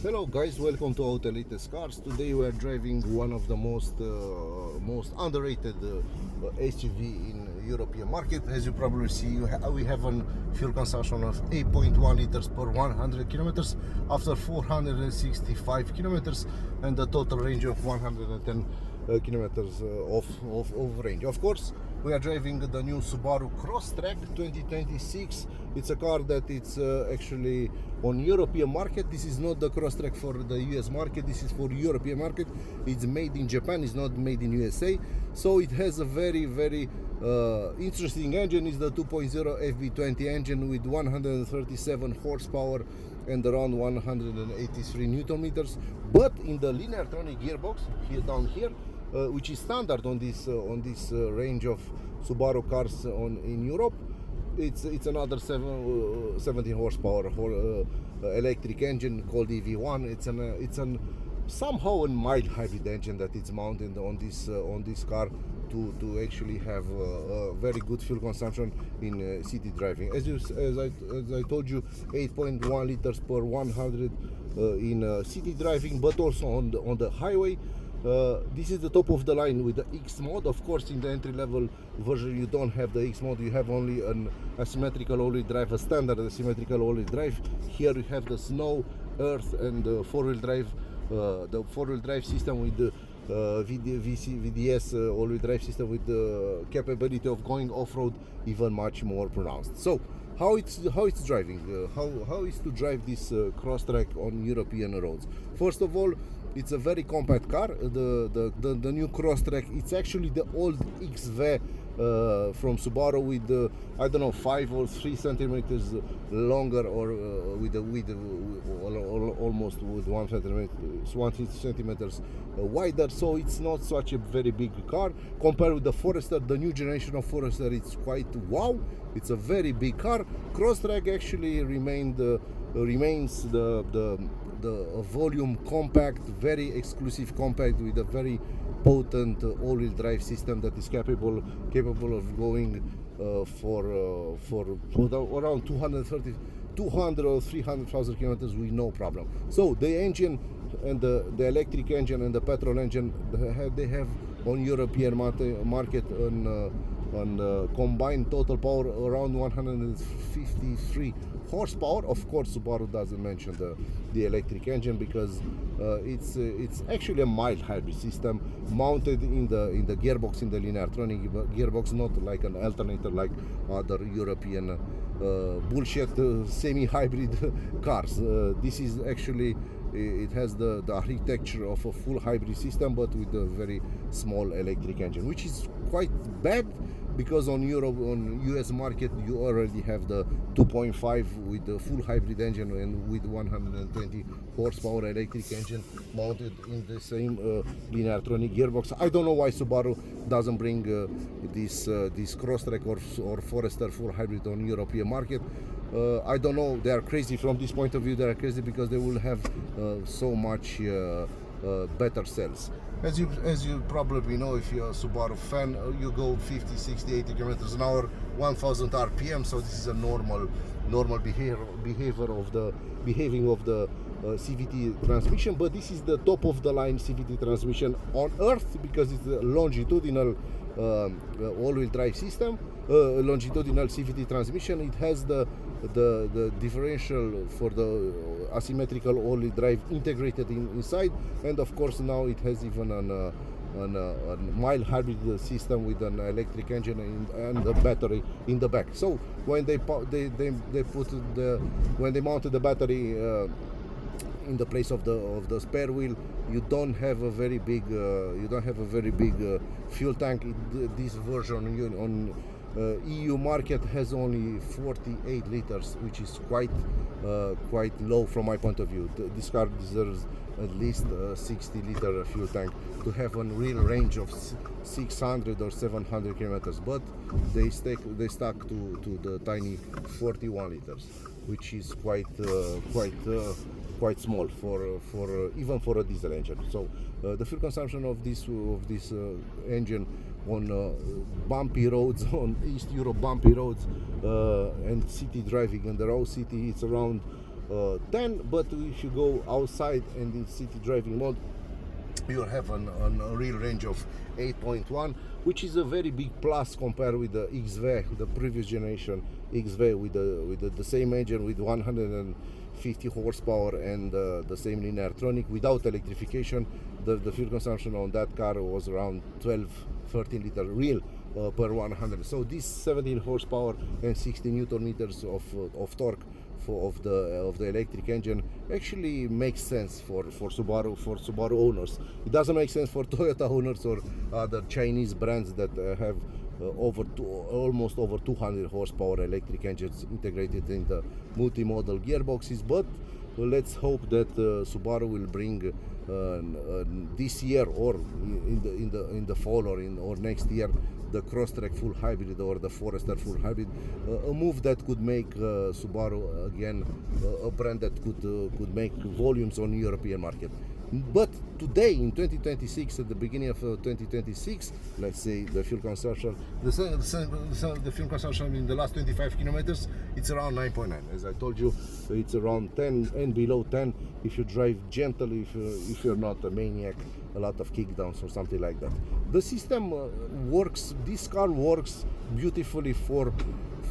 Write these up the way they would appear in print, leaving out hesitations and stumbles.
Hello guys, welcome to Auto Latest Cars. Today we are driving one of the most underrated SUV in European market. As you probably see, we have a fuel consumption of 8.1 liters per 100 kilometers after 465 kilometers, and the total range of 110 kilometers of range. Of course, we are driving the new Subaru Crosstrek 2026. It's a car that it's actually on European market. This is not the Crosstrek for the US market. This is for European market. It's made in Japan. It's not made in USA. So it has a very interesting engine. It's the 2.0 FB20 engine with 137 horsepower and around 183 Newton meters. But in the linear-tronic gearbox here down here, which is standard on this range of Subaru cars in Europe, it's another 17 horsepower electric engine called EV1. It's somehow a mild hybrid engine that it's mounted on this car to actually have a very good fuel consumption in city driving. As I told you, 8.1 liters per 100 in city driving, but also on the highway. This is the top of the line with the X mode. Of course, in the entry-level version you don't have the X mode. You have only a symmetrical all-wheel drive, a standard symmetrical all-wheel drive. Here you have the snow, earth, and four-wheel drive. The four-wheel drive system with the VDS all-wheel drive system with the capability of going off-road even much more pronounced. So how it's driving? How is to drive this Crosstrek on European roads? First of all, it's a very compact car. The new Crosstrek, it's actually the old XV from Subaru with I don't know, 5 or 3 centimeters longer, or with a width almost with 1 centimeters wider. So it's not such a very big car compared with the Forester. The new generation of Forester, it's quite wow. It's a very big car. Crosstrek actually remains the volume compact, very exclusive compact with a very potent all-wheel drive system that is capable of going for around 200 or 300,000 kilometers with no problem. So the engine and the electric engine and the petrol engine, they have on European market on combined total power around 153 horsepower. Of course, Subaru doesn't mention the electric engine because it's actually a mild hybrid system mounted in the gearbox, in the linear-tronic gearbox, not like an alternator like other European bullshit semi-hybrid cars. This is actually, it has the architecture of a full hybrid system, but with a very small electric engine, which is quite bad because on US market you already have the 2.5 with the full hybrid engine and with 120 horsepower electric engine mounted in the same linear-tronic gearbox. I don't know why Subaru doesn't bring this Crosstrek or Forester full hybrid on European market. I don't know, they are crazy from this point of view. They are crazy because they will have so much better sales. As you probably know, if you're a Subaru fan, you go 50, 60, 80 kilometers an hour, 1000 RPM. So this is a normal behaving of the CVT transmission. But this is the top of the line CVT transmission on Earth because it's a longitudinal all-wheel drive system, longitudinal CVT transmission. It has the differential for the asymmetrical all-wheel drive integrated inside, and of course now it has even a mild hybrid system with an electric engine and a battery in the back. So when they mounted the battery in the place of the spare wheel, you don't have a very big fuel tank. This version on EU market has only 48 liters, which is quite low from my point of view. This car deserves at least a 60-liter fuel tank to have a real range of 600 or 700 kilometers. But they stuck to the tiny 41 liters, which is quite small for even for a diesel engine. So the fuel consumption of this engine on bumpy roads, on East Europe bumpy roads, and city driving in the raw city, it's around 10, but if you go outside and in city driving mode, you'll have a real range of 8.1, which is a very big plus compared with the XV, the previous generation XV, with the same engine with 150 horsepower and the same linear-tronic without electrification. The fuel consumption on that car was around 12-13 liter real per 100. So this 17 horsepower and 60 newton meters of torque of the electric engine actually makes sense for Subaru owners. It doesn't make sense for Toyota owners or other Chinese brands that have almost over 200 horsepower electric engines integrated in the multimodal gearboxes. But let's hope that Subaru will bring this year or in the fall or next year the Crosstrek full hybrid or the Forester full hybrid, a move that could make Subaru again a brand that could make volumes on the European market. But today in 2026, at the beginning of 2026, let's say the fuel consumption, the fuel consumption in the last 25 kilometers, it's around 9.9. As I told you, it's around 10 and below 10 if you drive gently, if you're not a maniac, a lot of kickdowns or something like that. The system works. This car works beautifully for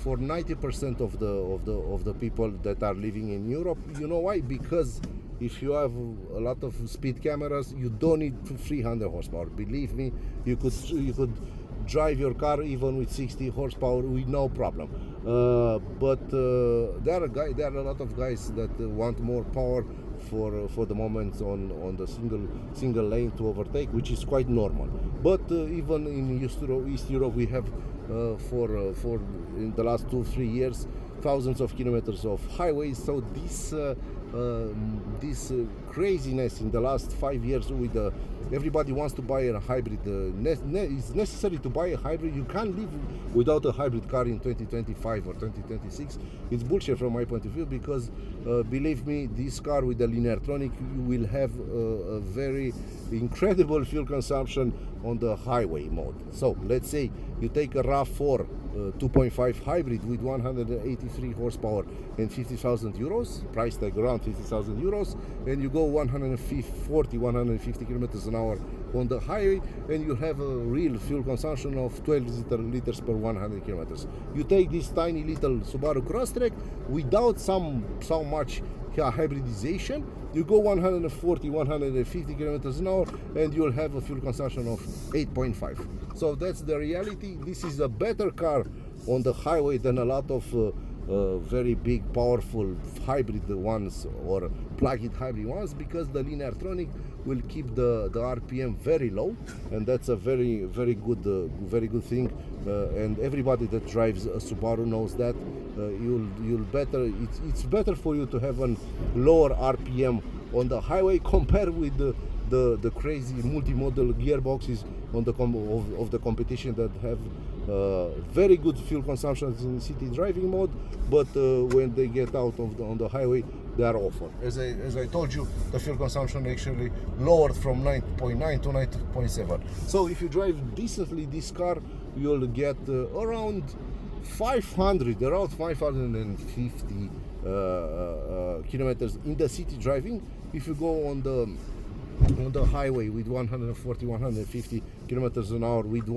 90% of the people that are living in Europe. You know why? Because if you have a lot of speed cameras, you don't need 300 horsepower. Believe me, you could drive your car even with 60 horsepower with no problem. But there are a lot of guys that want more power for the moment on the single lane to overtake, which is quite normal. But even in East Europe, we have for in the last 2-3 years thousands of kilometers of highways. So this craziness in the last 5 years with everybody wants to buy a hybrid. It's necessary to buy a hybrid. You can't live without a hybrid car in 2025 or 2026. It's bullshit from my point of view, because believe me, this car with the linear-tronic will have a very incredible fuel consumption on the highway mode. So let's say you take a RAV4 2.5 hybrid with 183 horsepower and 50,000 euros, price tag around 50,000 euros, and you go 150 kilometers an hour on the highway, and you have a real fuel consumption of 12 liters per 100 kilometers. You take this tiny little Subaru Crosstrek without so much hybridization, you go 150 kilometers an hour, and you'll have a fuel consumption of 8.5. So that's the reality. This is a better car on the highway than a lot of very big, powerful hybrid ones or plug-in hybrid ones, because the linear-tronic will keep the RPM very low, and that's a very good thing. And everybody that drives a Subaru knows that. It's better for you to have a lower RPM on the highway compared with the crazy multimodal gearboxes on of the competition that have very good fuel consumptions in city driving mode, but when they get out on the highway, they are awful. As I told you, the fuel consumption actually lowered from 9.9 to 9.7. So if you drive decently this car, you'll get around 550 kilometers in the city driving. If you go on the highway with 150 kilometers an hour with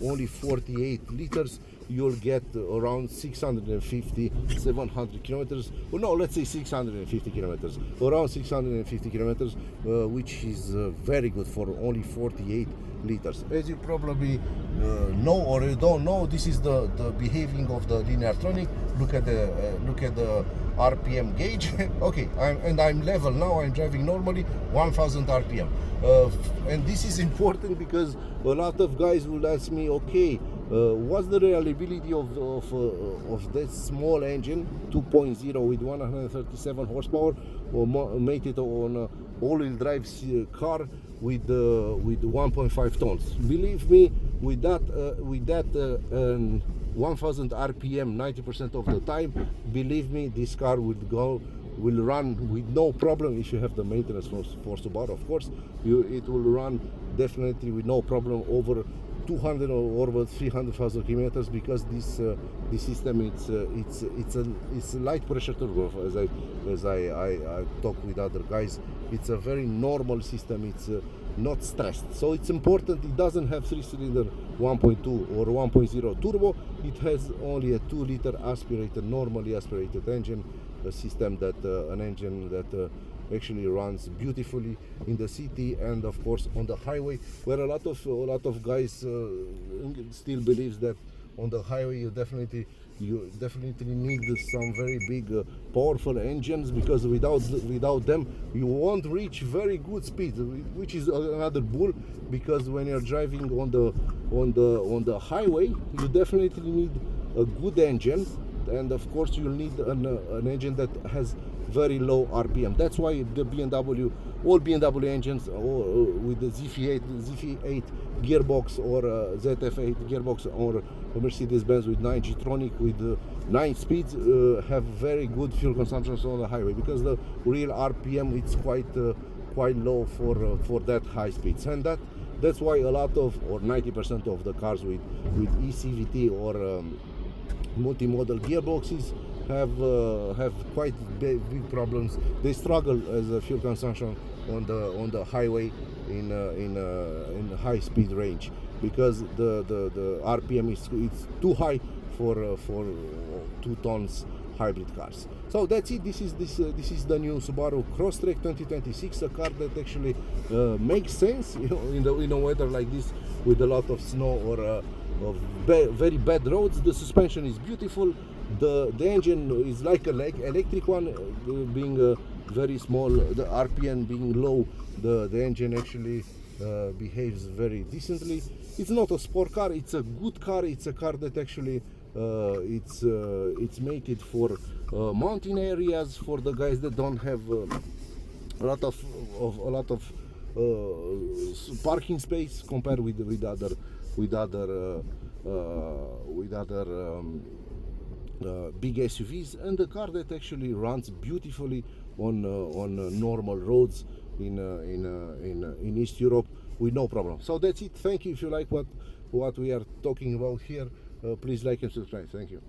only 48 liters, you'll get around 650-700 kilometers. Well, no, let's say 650 kilometers, around 650 kilometers, which is very good for only 48 liters. As you probably know or you don't know, this is the behaving of the linear-tronic. Look at the RPM gauge. Okay, I'm level now. I'm driving normally 1000 RPM, and this is important because a lot of guys will ask me, okay, what's the reliability of that small engine 2.0 with 137 horsepower, or made it on a all-wheel drive car with 1.5 tons? Believe me, with that 1000 RPM 90% of the time, believe me, this car will run with no problem. If you have the maintenance for Subaru, of course, it will run definitely with no problem over 200 or over 300,000 kilometers, because this system it's a light pressure turbo. As I talk with other guys, it's a very normal system. It's not stressed, so it's important. It doesn't have 3-cylinder 1.2 or 1.0 turbo. It has only a 2-liter aspirated, normally aspirated engine, a system that an engine that actually runs beautifully in the city, and of course on the highway, where a lot of guys still believes that on the highway you definitely need some very big powerful engines, because without them you won't reach very good speeds, which is another bull, because when you're driving on the highway you definitely need a good engine, and of course you'll need an engine that has very low RPM. That's why the all BMW engines with the ZF8 gearbox or ZF8 gearbox, or Mercedes-Benz with 9 G-tronic with 9 speeds have very good fuel consumption on the highway, because the real RPM it's quite low for that high speeds, and that's why a lot of, or 90% of the cars with ECVT or multimodal gearboxes have quite big problems. They struggle as a fuel consumption on the highway in high speed range, because the RPM it's too high for 2 tons hybrid cars. So that's it. This is the new Subaru Crosstrek 2026, a car that actually makes sense, in a weather like this with a lot of snow or very bad roads. The suspension is beautiful. The engine is like an electric one, being very small, the RPM being low. The engine actually behaves very decently. It's not a sport car, it's a good car. It's a car that actually it's made it for mountain areas, for the guys that don't have a lot of parking space compared with other big SUVs, and the car that actually runs beautifully on normal roads in East Europe with no problem. So that's it. Thank you. If you like what we are talking about here, please like and subscribe. Thank you.